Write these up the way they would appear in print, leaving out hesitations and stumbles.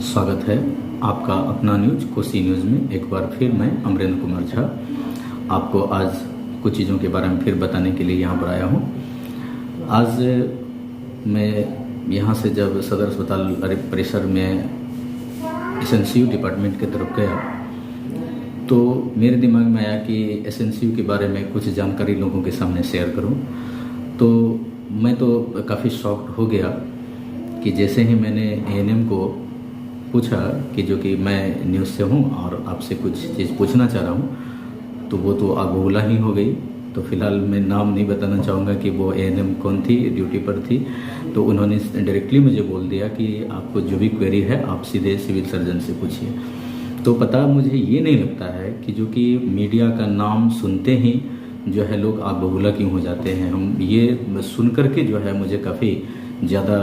स्वागत है आपका अपना न्यूज कोसी न्यूज़ में। एक बार फिर मैं अमरेंद्र कुमार झा आपको आज कुछ चीज़ों के बारे में फिर बताने के लिए यहाँ पर आया हूँ। आज मैं यहाँ से जब सदर अस्पताल परिसर में एसएनसीयू डिपार्टमेंट की तरफ गया तो मेरे दिमाग में आया कि एसएनसीयू के बारे में कुछ जानकारी लोगों के सामने शेयर करूँ। तो मैं तो काफ़ी शॉक्ड हो गया कि जैसे ही मैंने एएनएम को पूछा कि जो कि मैं न्यूज़ से हूँ और आपसे कुछ चीज़ पूछना चाह रहा हूँ, तो वो तो आग बबूला ही हो गई। तो फिलहाल मैं नाम नहीं बताना चाहूँगा कि वो एएनएम कौन थी, ड्यूटी पर थी। तो उन्होंने डायरेक्टली मुझे बोल दिया कि आपको जो भी क्वेरी है आप सीधे सिविल सर्जन से पूछिए। तो पता मुझे ये नहीं लगता है कि जो कि मीडिया का नाम सुनते ही जो है लोग आग बबूला क्यों हो जाते हैं। हम ये सुन करके जो है मुझे काफ़ी ज़्यादा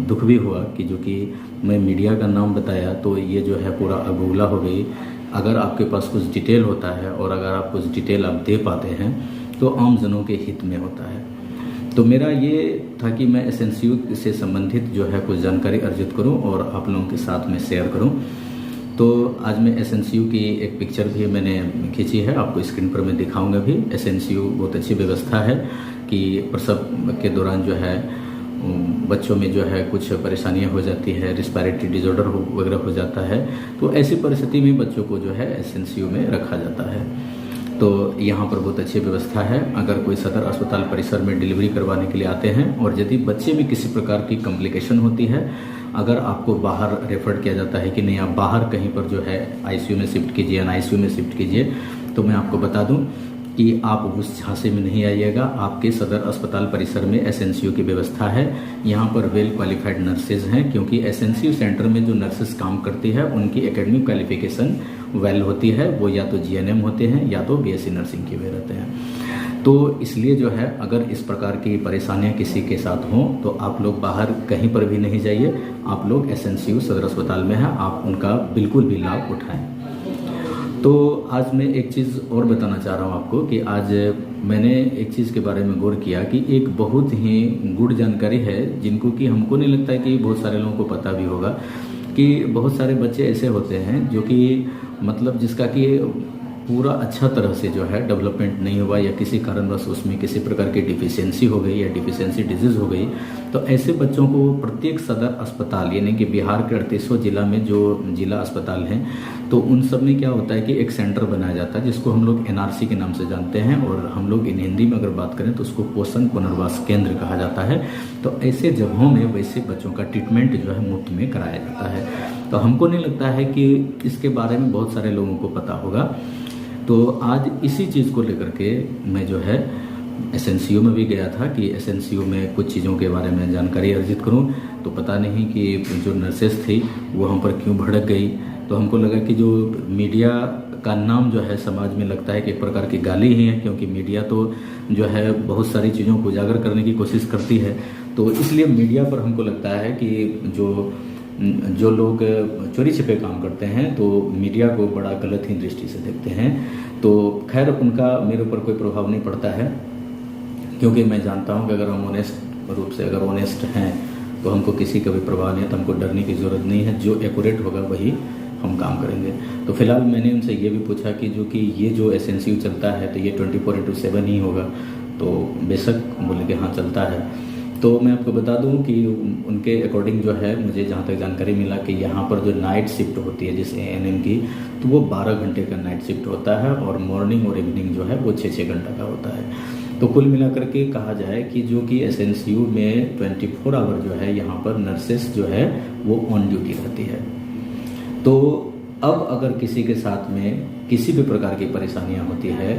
दुख भी हुआ कि जो कि मैं मीडिया का नाम बताया तो ये जो है पूरा आग बबूला हो गई। अगर आपके पास कुछ डिटेल होता है और अगर आप कुछ डिटेल आप दे पाते हैं तो आम जनों के हित में होता है। तो मेरा ये था कि मैं एसएनसीयू से संबंधित जो है कुछ जानकारी अर्जित करूं और आप लोगों के साथ में शेयर करूं। तो आज मैं एसएनसीयू की एक पिक्चर भी मैंने खींची है, आपको स्क्रीन पर मैं दिखाऊंगा भी। एसएनसीयू बहुत अच्छी व्यवस्था है कि प्रसव के दौरान जो है बच्चों में जो है कुछ परेशानियां हो जाती है, रिस्पायरेटरी डिसऑर्डर वगैरह हो जाता है। तो ऐसी परिस्थिति में बच्चों को जो है एसएनसीयू में रखा जाता है। तो यहाँ पर बहुत अच्छी व्यवस्था है। अगर कोई सदर अस्पताल परिसर में डिलीवरी करवाने के लिए आते हैं और यदि बच्चे में किसी प्रकार की कॉम्प्लिकेशन होती है, अगर आपको बाहर रेफर किया जाता है कि नहीं आप बाहर कहीं पर जो है आईसीयू में शिफ्ट कीजिए, एनआईसीयू में शिफ्ट कीजिए, तो मैं आपको बता दूं कि आप उस झांसे में नहीं आइएगा। आपके सदर अस्पताल परिसर में एसएनसीयू की व्यवस्था है। यहाँ पर वेल क्वालिफाइड नर्सेज हैं, क्योंकि एसएनसीयू सेंटर में जो नर्सेज काम करती है उनकी एकेडमिक क्वालिफिकेशन वेल होती है। वो या तो जीएनएम होते हैं या तो बीएससी नर्सिंग किए हुए रहते हैं। तो इसलिए जो है अगर इस प्रकार की परेशानियां किसी के साथ हों तो आप लोग बाहर कहीं पर भी नहीं जाइए, आप लोग एसएनसीयू सदर अस्पताल में हैं, आप उनका बिल्कुल भी लाभ उठाएं। तो आज मैं एक चीज़ और बताना चाह रहा हूँ आपको कि आज मैंने एक चीज़ के बारे में गौर किया कि एक बहुत ही गुड जानकारी है जिनको कि हमको नहीं लगता है कि बहुत सारे लोगों को पता भी होगा कि बहुत सारे बच्चे ऐसे होते हैं जो कि मतलब जिसका कि पूरा अच्छा तरह से जो है डेवलपमेंट नहीं हुआ या किसी कारणवश उसमें किसी प्रकार की डिफिशियंसी हो गई या डिफिशियंसी डिजीज़ हो गई। तो ऐसे बच्चों को प्रत्येक सदर अस्पताल यानी कि बिहार के 3800 जिला में जो जिला अस्पताल हैं तो उन सब में क्या होता है कि एक सेंटर बनाया जाता है जिसको हम लोग एनआरसी के नाम से जानते हैं, और हम लोग इन हिंदी में अगर बात करें तो उसको पोषण पुनर्वास केंद्र कहा जाता है। तो ऐसे जगहों में वैसे बच्चों का ट्रीटमेंट जो है मुफ्त में कराया जाता है। तो हमको नहीं लगता है कि इसके बारे में बहुत सारे लोगों को पता होगा। तो आज इसी चीज़ को लेकर के मैं जो है एसएनसीयू में भी गया था कि एसएनसीयू में कुछ चीज़ों के बारे में जानकारी अर्जित करूं। तो पता नहीं कि जो नर्सेस थी वो हम पर क्यों भड़क गई। तो हमको लगा कि जो मीडिया का नाम जो है समाज में लगता है कि एक प्रकार की गाली ही है, क्योंकि मीडिया तो जो है बहुत सारी चीज़ों को उजागर करने की कोशिश करती है। तो इसलिए मीडिया पर हमको लगता है कि जो लोग चोरी छिपे काम करते हैं तो मीडिया को बड़ा गलत ही दृष्टि से देखते हैं। तो खैर उनका मेरे ऊपर कोई प्रभाव नहीं पड़ता है, क्योंकि मैं जानता हूं कि अगर हम ऑनेस्ट रूप से अगर ऑनेस्ट हैं तो हमको किसी का भी प्रभाव नहीं है, तो हमको डरने की ज़रूरत नहीं है। जो एक्यूरेट होगा वही हम काम करेंगे। तो फिलहाल मैंने उनसे ये भी पूछा कि जो कि ये जो एसएनसीयू चलता है तो ये 24/7 ही होगा। तो बेशक बोले कि हाँ चलता है। तो मैं आपको बता दूं कि उनके अकॉर्डिंग जो है मुझे जहाँ तक जानकारी मिला कि यहाँ पर जो नाइट शिफ्ट होती है जिस एएनएम की, तो वो 12 घंटे का नाइट शिफ्ट होता है और मॉर्निंग और इवनिंग जो है वो 6-6 घंटा का होता है। तो कुल मिलाकर के कहा जाए कि जो कि एसएनसीयू में 24 आवर जो है यहाँ पर नर्सेस जो है वो ऑन ड्यूटी रहती है। तो अब अगर किसी के साथ में किसी भी प्रकार की परेशानियाँ होती है,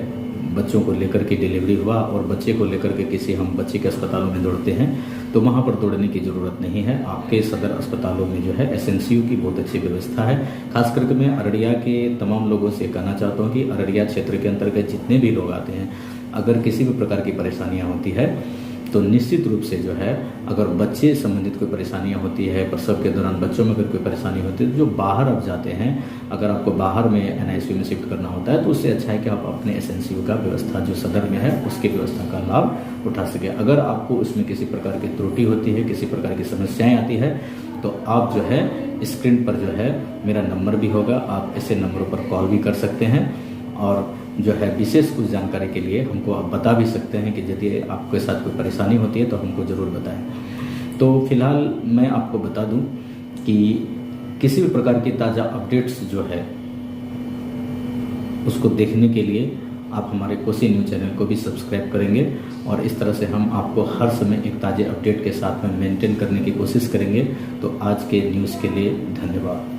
बच्चों को लेकर के डिलीवरी हुआ और बच्चे को लेकर के किसी हम बच्चे के अस्पतालों में दौड़ते हैं, तो वहाँ पर दौड़ने की ज़रूरत नहीं है। आपके सदर अस्पतालों में जो है एसएनसीयू की बहुत अच्छी व्यवस्था है। खास करके मैं अररिया के तमाम लोगों से कहना चाहता हूँ कि अररिया क्षेत्र के अंतर्गत जितने भी लोग आते हैं, अगर किसी भी प्रकार की परेशानियाँ होती है तो निश्चित रूप से जो है अगर बच्चे संबंधित कोई परेशानियां होती है, प्रसव के दौरान बच्चों में अगर कोई परेशानी होती है, तो जो बाहर अब जाते हैं, अगर आपको बाहर में NICU में शिफ्ट करना होता है तो उससे अच्छा है कि आप अपने SNCU का व्यवस्था जो सदर में है उसकी व्यवस्था का लाभ उठा सके। अगर आपको उसमें किसी प्रकार की त्रुटि होती है, किसी प्रकार की समस्याएं आती है, तो आप जो है स्क्रीन पर जो है मेरा नंबर भी होगा, आप ऐसे नंबरों पर कॉल भी कर सकते हैं और जो है विशेष कुछ जानकारी के लिए हमको आप बता भी सकते हैं कि यदि आपके साथ कोई परेशानी होती है तो हमको ज़रूर बताएं। तो फिलहाल मैं आपको बता दूं कि किसी भी प्रकार की ताज़ा अपडेट्स जो है उसको देखने के लिए आप हमारे कोसी न्यूज़ चैनल को भी सब्सक्राइब करेंगे और इस तरह से हम आपको हर समय एक ताज़े अपडेट के साथ में मेंटेन करने की कोशिश करेंगे। तो आज के न्यूज़ के लिए धन्यवाद।